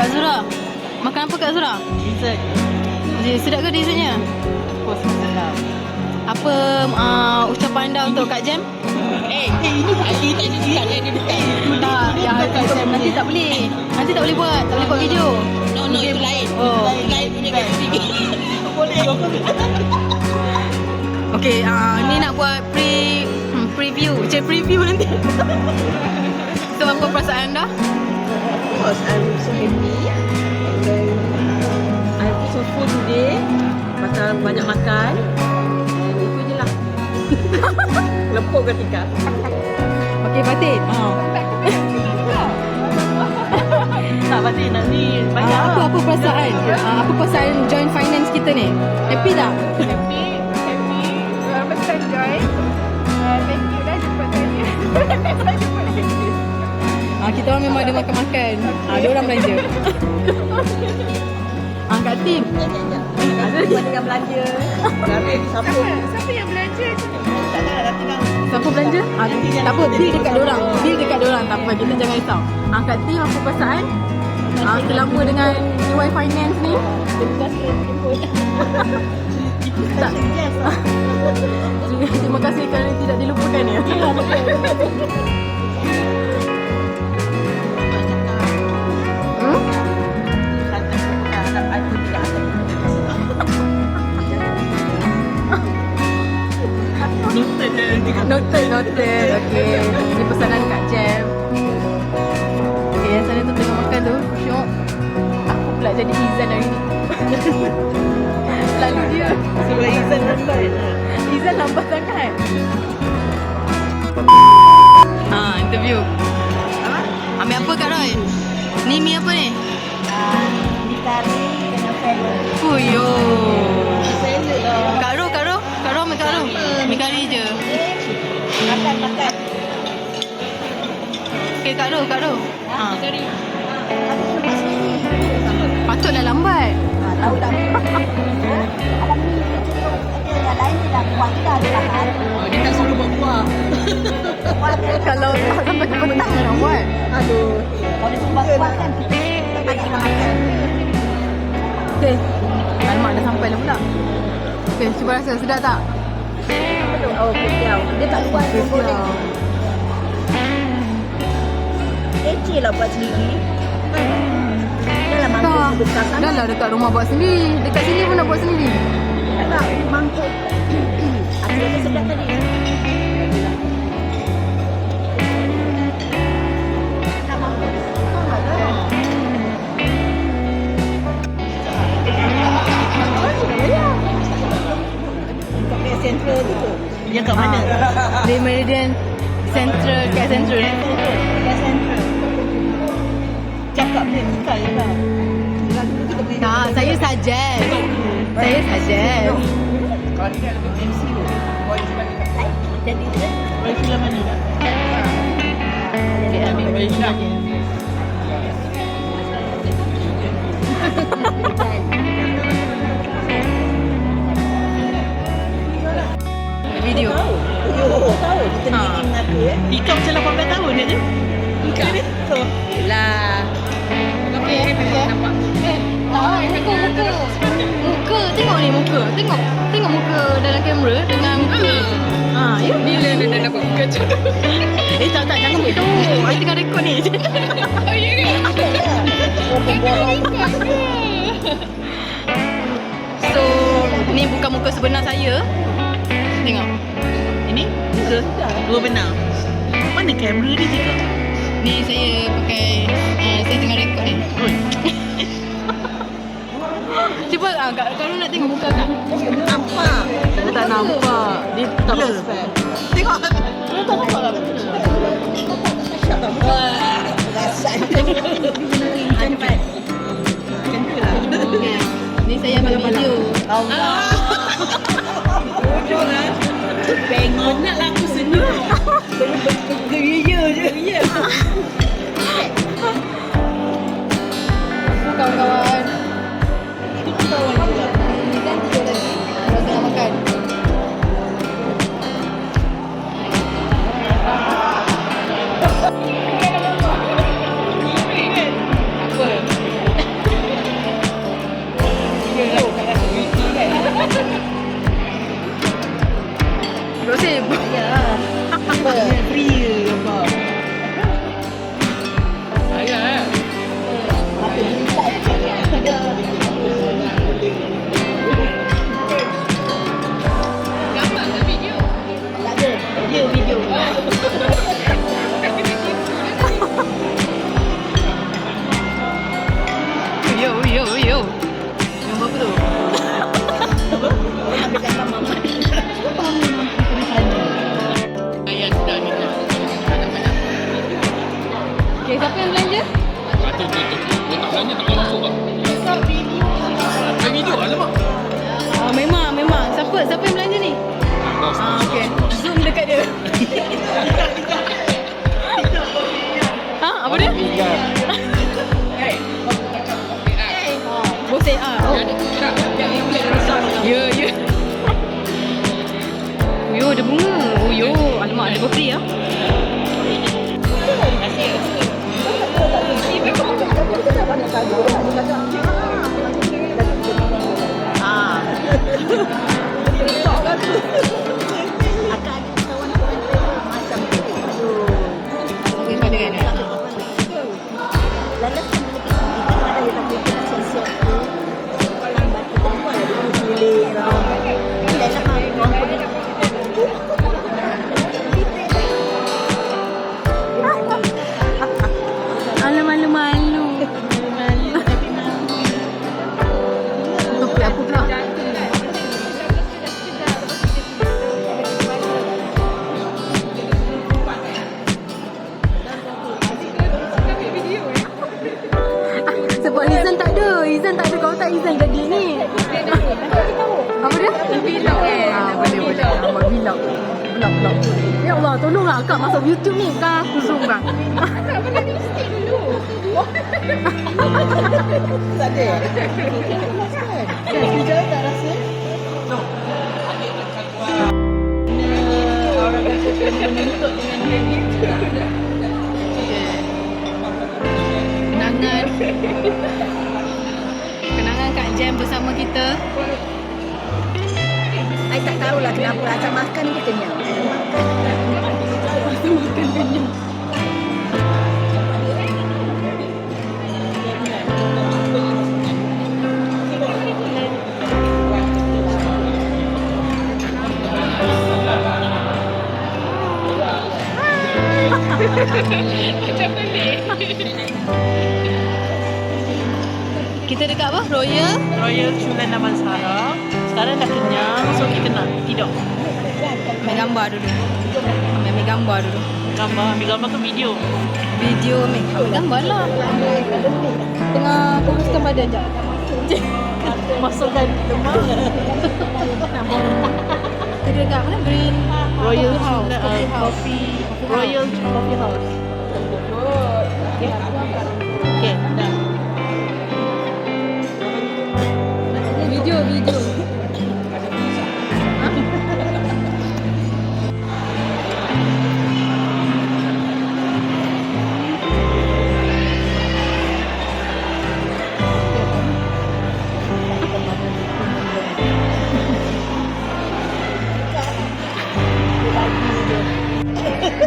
Azura, makan apa Kak Azura? Dessert. Sedap ke dessertnya? Oh, sedap. Apa ucapan anda untuk Kak Jem? Ini Ali tak ada dekat. Dia dekat. Tak, yang nanti tak boleh. Nanti tak boleh buat. Tak boleh buat video. No, itu lain. Oh. Lain punya kat sini. Boleh. Okay, ni nak buat preview. Preview nanti. So, apa perasaan anda? Of course, I'm so happy. And then, I'm so full today. Pasal banyak makan. Dan itu je lah. Lepuk ketika. Okay, Fatin. Tak, Fatin, nanti banyak. Apa perasaan? Apa perasaan join finance kita ni? Happy tak? Happy. First join. Thank you dah jemput saya. Kita orang memang ada makan-makan. Dia orang belanja. Kat tim. Ada dia dengan belanja. Tapi siapa? Siapa yang belanja? Tak ada, nanti kan. Siapa belanja? Tak apa, bil dekat diorang. Bil dekat diorang, tak apa, kita jangan risau. Kat tim, apa perasaan? Selama dengan EY Finance ni? Tak. Terima kasih kerana tidak dilupakan ya. Noted. Okay. Ini pesanan Kak Jem. Okay, yang sana tu tengah makan tu. Syok. Aku pula jadi Izan hari ni. Selalu dia. Sebab Izan lambat. Izan lambat sangat. Interview. Ambil apa Kak Roy? Ni mi apa ni? Ni kari dengan salad. Fuyo. Salad lah. Kak Ro ambil Kak Ro. Mi kari je. Makan. Okay, Kak Ro. Kari. Patutlah lambat. Tahu tak? Ada mi. Yang lain dia dah kuat dah. Dia tak suruh buat kuah. Kalau sampai ke petang nak buat. Aduh. Kalau dia suruh buat kuah kan, kita banyak nak makan. Okay. Alamak dah sampai dah pula. Okay, cuba rasa. Sedap tak? Oh, kesiau. Dia tak buat Kesiau. Kecil lah buat sendiri. Dah lah mangkuk besar sangat. Dah lah dekat rumah buat sendiri. Dekat sini pun nak buat sendiri. Tak, mangkuk. Aku rasa sedap tadi. Tak mangkuk. Kat Central tu. Yang kat mana? Di Meridian Central, kat Central. Kat Central. Cakap dia sekali lah. Tak, saya suggest. Kalau dia lebih MC tu. Jadi dia. Boleh film mana tak? Dia ambil boleh film je. Video. Tahu. Kita bikin aku ya. Ika macam 18 tahun dia tu. Ika ni. Lah. Okay. Nampak. Muka. Tengok ni muka. Tengok muka dalam kamera dengan muka. Ya. Bila dia dah dapat muka tu. Tak, jangan begitu. Saya tengah rekod ni. Oh, ya ke? So, ni bukan muka sebenar saya. Tengok. Ini muka dua benar. Mana kamera dia cakap? Ni saya pakai saya tengah rekod ni. Cuba kalau nak tengok muka Kak. Nampak. Tak nampak. Dia tak Blur. respect. Tengok. Dia tak nampak lah. Rasak. Cepat. Okay. Ni saya ambil video. Allah. Bodoh lah. Penatlah aku senyum. Geria je. Kawan-kawan. Itu kawan juga. Dan tiga lagi. Kalau tengah makan. Apa? Bayar. Apa? Free ke apa? Ayah. Apa minta Gambar ke video? tak ada. Video. Yo. Yang berapa tu? Ambil gambar mama. Ayah sudah ni. Banyak-banyak. Okay, siapa yang belanja? Tu. Dia tak belanja tak boleh masuk tak? Video alamak. Memang. Siapa yang belanja ni? Okay. Zoom dekat dia. Apa dia? Bos AR. Oh. Ya. Yo, ada bunga. Oh, yo. Alamak, ada birthday ya. Malu. Topik apa pula? Sebab Izan tak ada. Kau tak Izan jadi ni. Apa dia? Vlog Boleh. Nama vlog. Ya Allah, tolonglah Kak masuk YouTube ni. Kak, aku zoom bang. Tak pakai lipstick dulu. Tak ada. Hijau tak rasa? Orang kata menuntut dengan dia. Kenangan Kak Jem bersama kita. I tak tahulah kenapa acak makan je kenyang. Makan kenyang. Macam pelik. Kita dekat apa? Royal Chulan Damansara. Sekarang dah kenyang, so kita nak tidur. ambil gambar dulu. Ambil gambar dulu. Ambil gambar ke video? Video ambil gambar lah. Tengah kuruskan badan jap. Masukkan lemak. Kita dekat mana? Green Royal House. Chulan Coffee Royal Coffee House. Okay, dah. Video.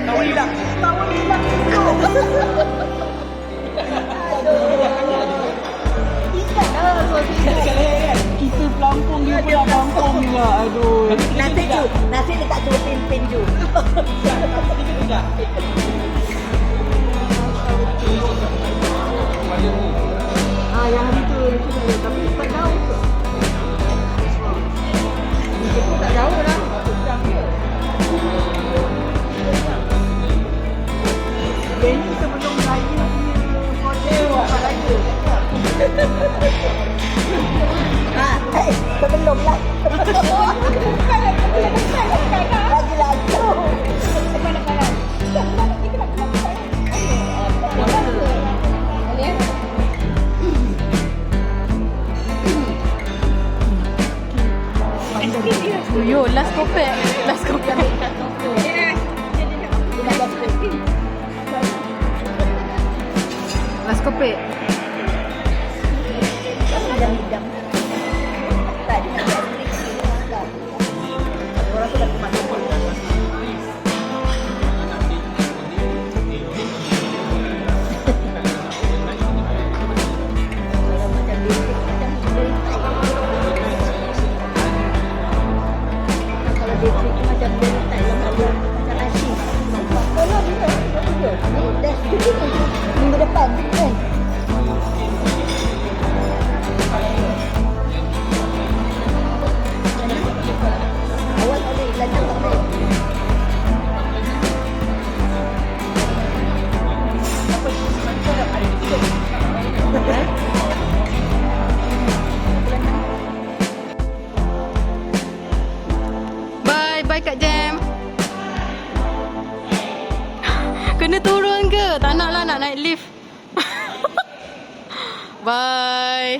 Tahu hilang itu. Kita pelampung dia pula pelampung juga. Aduh. Nasi letak tu pin ju. Yang itu tapi tak tahu. Itu tak jauh lah. Ini sebelum raya model apa lagi? Sebelum lah. Lagi. Yo, last kopek. Last kopek. Hidang. Tak ada. Orang tu dah kemas. Kena turun ke? Tak nak lah nak naik lift. Bye.